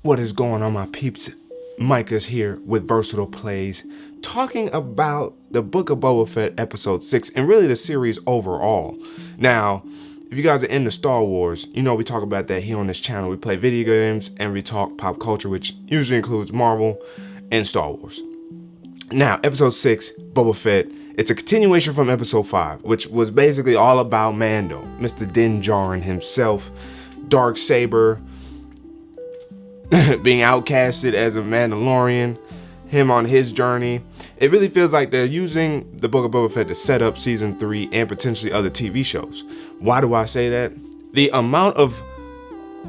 What is going on, my peeps? Micah's here with Versatile Plays, talking about the Book of Boba Fett episode 6, and really the series overall. Now, if you guys are into Star Wars, you know we talk about that here on this channel. We play video games and we talk pop culture, which usually includes Marvel and Star Wars. Now, episode 6, Boba Fett, it's a continuation from episode 5, which was basically all about Mando, Mr. Din Djarin himself, Darksaber, being outcasted as a Mandalorian, him on his journey. It really feels like they're using the Book of Boba Fett to set up season 3 and potentially other TV shows. Why do I say that? The amount of,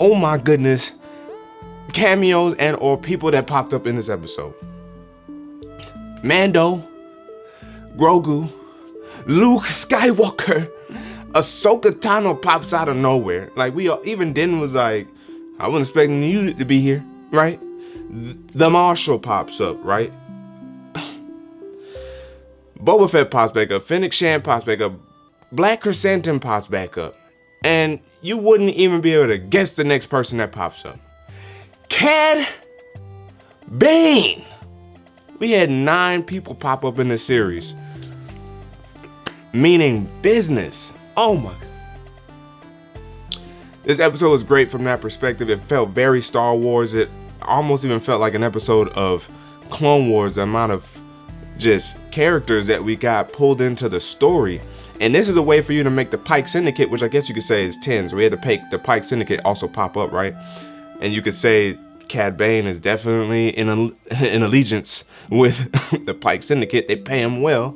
oh my goodness, cameos and or people that popped up in this episode. Mando, Grogu, Luke Skywalker, Ahsoka Tano pops out of nowhere. Like even Din was like, I wasn't expecting you to be here, right? The Marshal pops up, right? Boba Fett pops back up. Fennec Shand pops back up. Black Chrysanthemum pops back up. And you wouldn't even be able to guess the next person that pops up. Cad Bane. We had 9 people pop up in this series. Meaning business. Oh my God. This episode was great from that perspective. It felt very Star Wars. It almost even felt like an episode of Clone Wars, the amount of just characters that we got pulled into the story. And this is a way for you to make the Pike Syndicate, which I guess you could say is 10. So we had to make the Pike Syndicate also pop up, right? And you could say Cad Bane is definitely in allegiance with the Pike Syndicate. They pay him well.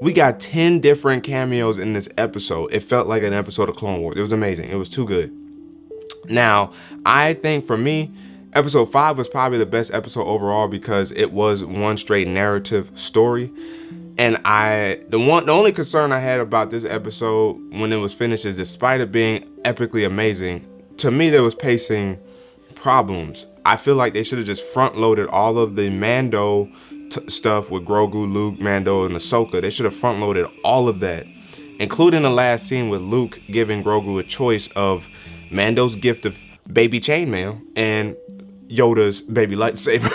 We got 10 different cameos in this episode. It felt like an episode of Clone Wars. It was amazing. It was too good. Now, I think for me, episode 5 was probably the best episode overall because it was one straight narrative story. And the only concern I had about this episode when it was finished is, despite it being epically amazing, to me there was pacing problems. I feel like they should have just front loaded all of the Mando stuff with Grogu, Luke, Mando, and Ahsoka. They should have front loaded all of that, including the last scene with Luke giving Grogu a choice of Mando's gift of baby chainmail and Yoda's baby lightsaber.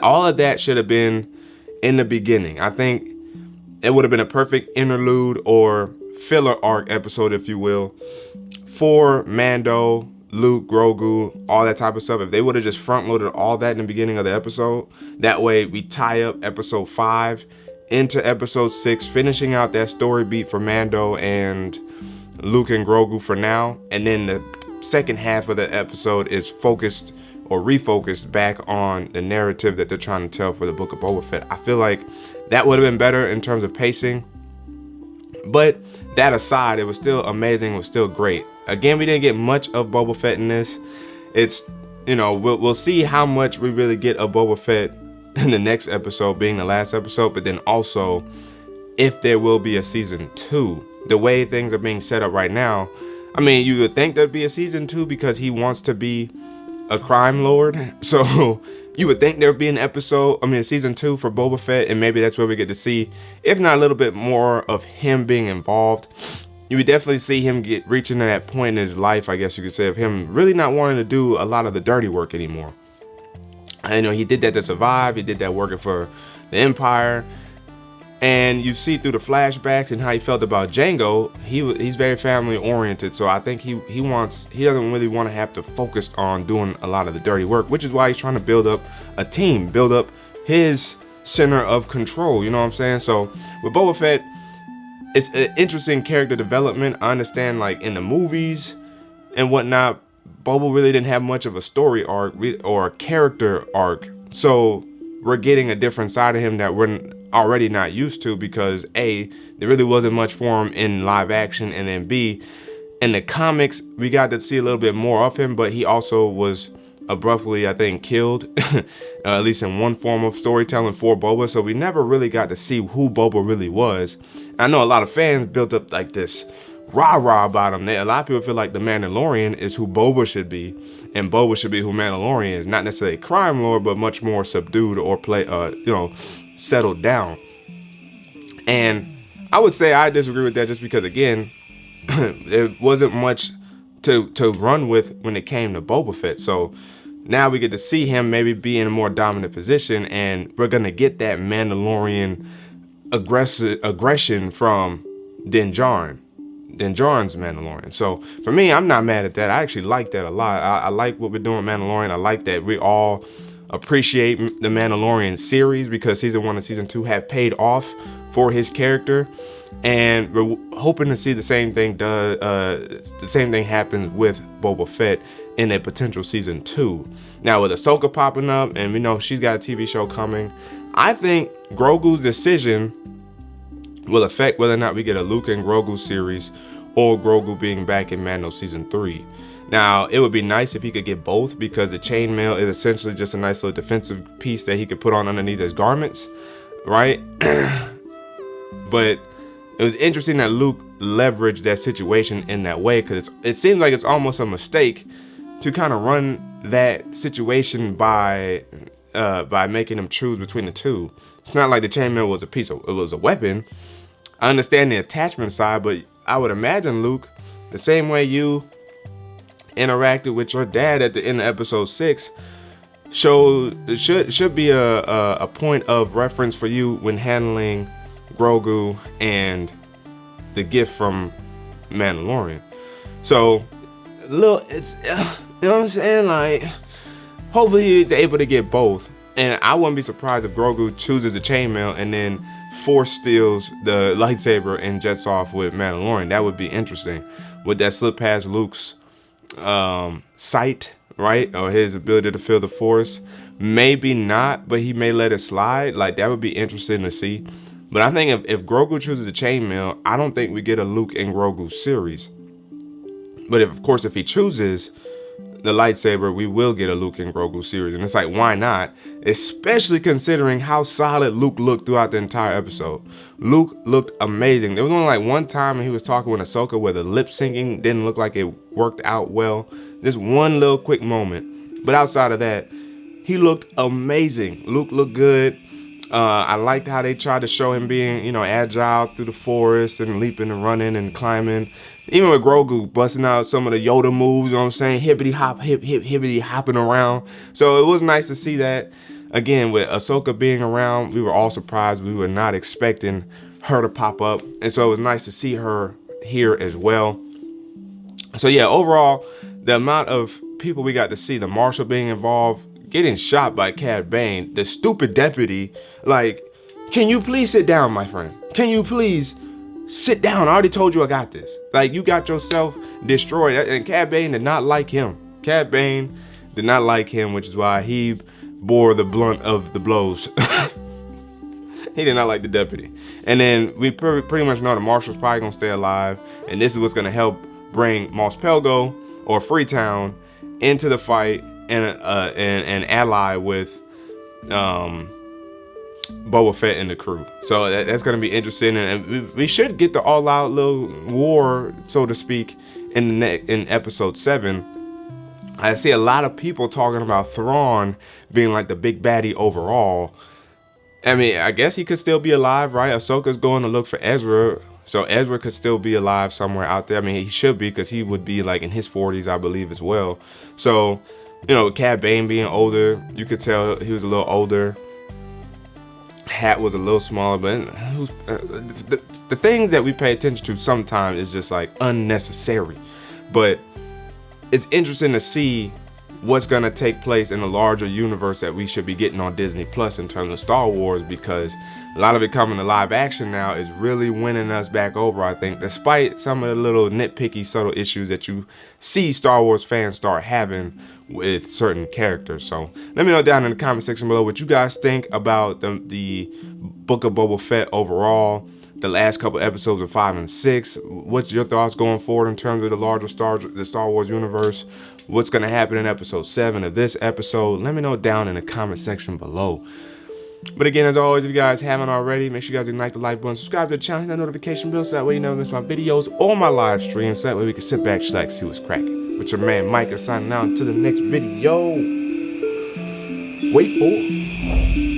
All of that should have been in the beginning. I think it would have been a perfect interlude or filler arc episode, if you will, for Mando, Luke, Grogu, all that type of stuff. If they would have just front loaded all that in the beginning of the episode, that way we tie up episode 5 into episode 6, finishing out that story beat for Mando and Luke and Grogu for now. And then the second half of the episode is focused or refocused back on the narrative that they're trying to tell for the Book of Boba Fett. I feel like that would have been better in terms of pacing. But that aside, it was still amazing. It was still great. Again, we didn't get much of Boba Fett in this. It's, you know, we'll see how much we really get of Boba Fett in the next episode, being the last episode. But then also, if there will be a season 2, the way things are being set up right now, I mean, you would think there'd be a season 2 because he wants to be a crime lord. So you would think there'd be a season 2 for Boba Fett, and maybe that's where we get to see, if not a little bit more of him being involved. You would definitely see him reaching to that point in his life, I guess you could say, of him really not wanting to do a lot of the dirty work anymore. I know he did that to survive. He did that working for the Empire. And you see through the flashbacks and how he felt about Jango, he's very family oriented. So I think he doesn't really want to have to focus on doing a lot of the dirty work, which is why he's trying to build up a team, build up his center of control. You know what I'm saying? So with Boba Fett, it's an interesting character development. I understand, like in the movies and whatnot, Boba really didn't have much of a story arc or a character arc. So we're getting a different side of him that we're already not used to, because A, there really wasn't much for him in live action, and then B, in the comics we got to see a little bit more of him, but he also was abruptly, I think, killed at least in one form of storytelling for Boba. So we never really got to see who Boba really was. I know a lot of fans built up like this rah-rah about him. A lot of people feel like the Mandalorian is who Boba should be, and Boba should be who Mandalorian is. Not necessarily a crime lord, but much more subdued or settled down. And I would say I disagree with that, just because, again, there wasn't much to run with when it came to Boba Fett. So now we get to see him maybe be in a more dominant position, and we're gonna get that Mandalorian aggression from Din Djarin's Mandalorian. So for me, I'm not mad at that. I actually like that a lot. I like what we're doing with Mandalorian. I like that we all appreciate the Mandalorian series, because season 1 and season 2 have paid off for his character, and we're hoping to see the same thing happens with Boba Fett in a potential season 2. Now with Ahsoka popping up, and we know she's got a TV show coming, I think Grogu's decision will affect whether or not we get a Luke and Grogu series, or Grogu being back in Mando season 3. Now, it would be nice if he could get both, because the chainmail is essentially just a nice little defensive piece that he could put on underneath his garments, right? But it was interesting that Luke leveraged that situation in that way, because it seems like it's almost a mistake to kind of run that situation by making him choose between the two. It's not like the chainmail was it was a weapon. I understand the attachment side, but I would imagine, Luke, the same way you interacted with your dad at the end of episode 6, should be a point of reference for you when handling Grogu and the gift from Mandalorian. So it's you know what I'm saying, like, hopefully he's able to get both. And I wouldn't be surprised if Grogu chooses the chainmail and then force steals the lightsaber and jets off with Mandalorian. That would be interesting. Would that slip past Luke's sight, right, or his ability to feel the Force? Maybe not, but he may let it slide. Like, that would be interesting to see. But I think if Grogu chooses the chainmail, I don't think we get a Luke and Grogu series. But of course, if he chooses the lightsaber, we will get a Luke and Grogu series. And it's like, why not? Especially considering how solid Luke looked throughout the entire episode. Luke looked amazing. There was only like one time when he was talking with Ahsoka where the lip syncing didn't look like it worked out well. Just one little quick moment. But outside of that, he looked amazing. Luke looked good. I liked how they tried to show him being, agile through the forest and leaping and running and climbing. Even with Grogu busting out some of the Yoda moves, you know what I'm saying? Hippity hop, hippity hopping around. So it was nice to see that. Again, with Ahsoka being around, we were all surprised. We were not expecting her to pop up. And so it was nice to see her here as well. So yeah, overall, the amount of people we got to see, the marshal being involved, getting shot by Cad Bane, the stupid deputy, like, can you please sit down, my friend? Can you please sit down? I already told you I got this. Like, you got yourself destroyed. And Cad Bane did not like him. Cad Bane did not like him, which is why he bore the blunt of the blows. He did not like the deputy. And then we pretty much know the marshal's probably going to stay alive. And this is what's going to help bring Mos Pelgo, or Freetown, into the fight and ally with Boba Fett and the crew. So that's going to be interesting, and we should get the all-out little war, so to speak, in episode 7. I see a lot of people talking about Thrawn being like the big baddie overall. I mean, I guess he could still be alive, right? Ahsoka's going to look for Ezra, so Ezra could still be alive somewhere out there. I mean, he should be, because he would be like in his 40s, I believe, as well. So, Cad Bane being older, you could tell he was a little older. Hat was a little smaller, but the things that we pay attention to sometimes is just like unnecessary. But it's interesting to see what's going to take place in the larger universe that we should be getting on Disney Plus in terms of Star Wars, because a lot of it coming to live action now is really winning us back over, I think, despite some of the little nitpicky subtle issues that you see Star Wars fans start having with certain characters. So let me know down in the comment section below what you guys think about the Book of Boba Fett overall, the last couple episodes of 5 and 6. What's your thoughts going forward in terms of the larger the Star Wars universe? What's going to happen in episode 7 of this episode? Let me know down in the comment section below. But again, as always, if you guys haven't already, make sure you guys ignite the like button, subscribe to the channel, hit that notification bell, so that way you never miss my videos or my live streams, so that way we can sit back, chillax, see what's cracking. But your man Mike is signing out until the next video. Wait for it.